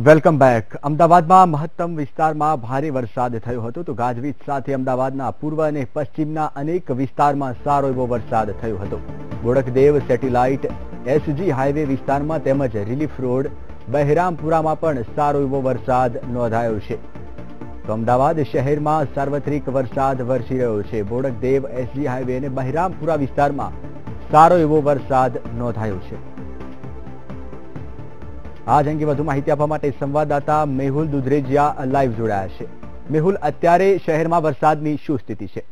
Welcome back. અમદાવાદમાં મહત્તમ વિસ્તારમાં ભારે વરસાદ થયો હતો તો ગાજવીજ સાથે અમદાવાદના પૂર્વ અને પશ્ચિમના અનેક વિસ્તારમાં સારો એવો વરસાદ થયો હતો। બોડકદેવ સેટેલાઇટ એસજી હાઈવે વિસ્તારમાં તેમજ રિલીફ રોડ બહેરામપુરામાં પણ સારો એવો વરસાદ નોંધાયો છે। તો અમદાવાદ શહેરમાં સાર્વત્રિક વરસાદ વરસી રહ્યો છે। બોડકદેવ એસજી હાઈવે અને બહેરામપુરા વિસ્તારમાં સારો એવો વરસાદ નોંધાયો છે। आज अंगे વધુ માહિતી આપવા માટે સંવાદદાતા મેહુલ દુધરેજિયા લાઈવ જોડાયા છે। મેહુલ, અત્યારે શહેરમાં વરસાદની શું સ્થિતિ છે?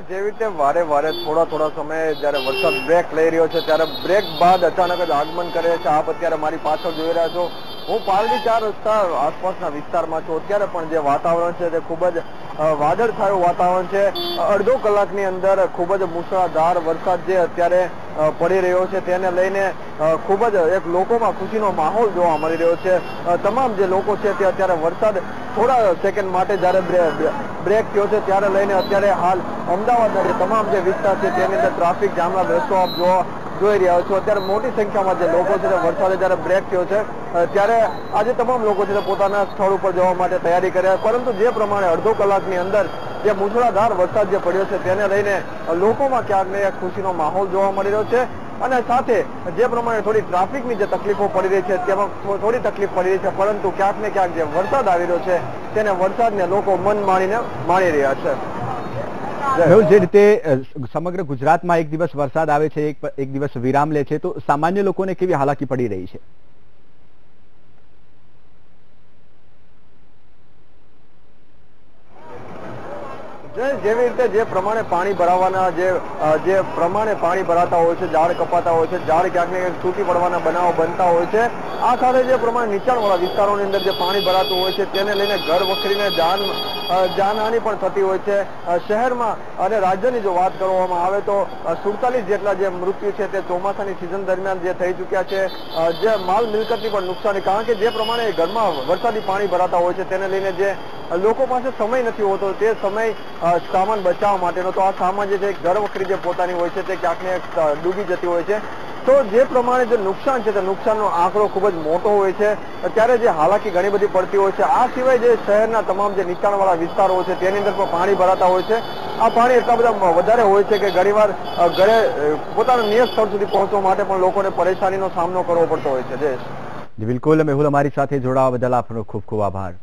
જેવી રીતે વારે વારે થોડા સમય જ્યારે વરસાદ બ્રેક લઈ રહ્યો છે ત્યારે બ્રેક બાદ અચાનક જ આગમન કરે છે। આપ અત્યારે મારી પાછળ જોઈ રહ્યા છો, હું પાલડી 4 રસ્તા આસપાસના વિસ્તારમાં છું। અત્યારે પણ જે વાતાવરણ છે તે ખૂબ જ વાદળછાયું વાતાવરણ છે। અડધો કલાકની અંદર ખૂબ જ મુશળધાર વરસાદ જે અત્યારે પડી રહ્યો છે તેને લઈને ખૂબ જ એક લોકોમાં ખુશીનો માહોલ જોવા મળી રહ્યો છે। તમામ જે લોકો છે તે અત્યારે વરસાદ થોડા સેકન્ડ માટે જ્યારે બ્રેક થયો છે ત્યારે લઈને અત્યારે હાલ અમદાવાદના જે તમામ જે વિસ્તાર છે તેની અંદર ટ્રાફિક જામના દ્રશ્યો આપ જોઈ રહ્યા છો। અત્યારે મોટી સંખ્યામાં જે લોકો છે વરસાદે જ્યારે બ્રેક થયો છે ત્યારે આજે તમામ લોકો છે પોતાના સ્થળ ઉપર જવા માટે તૈયારી કર્યા, પરંતુ જે પ્રમાણે અડધો કલાકની અંદર જે મુશળધાર વરસાદ જે પડ્યો છે તેને લઈને લોકોમાં ક્યાંક ને ક્યાંક ખુશીનો માહોલ જોવા મળી રહ્યો છે। અને સાથે જે પ્રમાણે થોડી ટ્રાફિકની જે તકલીફો પડી રહી છે તેમાં થોડી તકલીફ પડી રહી છે, પરંતુ ક્યાંક ને ક્યાંક જે વરસાદ આવી રહ્યો છે તેને વરસાદને લોકો મન માણીને માણી રહ્યા છે। જે રીતે સમગ્ર ગુજરાતમાં એક દિવસ વરસાદ આવે છે, એક દિવસ વિરામ લે છે, તો સામાન્ય લોકોને કેવી હાલાકી પડી રહી છે? જેવી રીતે જે પ્રમાણે પાણી ભરાવાના જે પ્રમાણે પાણી ભરાતા હોય છે, ઝાડ કપાતા હોય છે, ઝાડ ક્યાંક ને ક્યાંક તૂટી પડવાના બનાવો બનતા હોય છે। આ સાથે જે પ્રમાણે નીચાણવાળા વિસ્તારોની અંદર જે પાણી ભરાતું હોય છે તેને લઈને ઘર વખરીને જાનહાનિ પણ થતી હોય છે। શહેરમાં અને રાજ્યની જો વાત કરવામાં આવે તો 47 જેટલા જે મૃત્યુ છે તે ચોમાસાની સિઝન દરમિયાન જે થઈ ચૂક્યા છે। જે માલ મિલકતની પણ નુકસાની, કારણ કે જે પ્રમાણે ઘરમાં વરસાદી પાણી ભરાતા હોય છે તેને લઈને જે લોકો પાસે સમય નથી હોતો તે સમય સામાન બચાવવા માટેનો, તો આ સામાન જે છે ઘર વખરી જે પોતાની હોય છે તે ક્યાંક ને ક્યાંક ડૂબી જતી હોય છે। તો જે પ્રમાણે જે નુકસાન છે તે નુકસાનનો આંકડો ખૂબ જ મોટો હોય છે, ત્યારે જે હાલાકી ઘણી બધી પડતી હોય છે। આ સિવાય જે શહેરના તમામ જે નીચાણવાળા વિસ્તારો હોય છે તેની અંદર પણ પાણી ભરાતા હોય છે। આ પાણી એટલા બધા વધારે હોય છે કે ઘણીવાર ઘરે પોતાના નિયત સ્થળ સુધી પહોંચવા માટે પણ લોકોને પરેશાનીનો સામનો કરવો પડતો હોય છે। જી બિલકુલ મેહુલ, અમારી સાથે જોડાવા બદલ આપનો ખૂબ ખૂબ આભાર।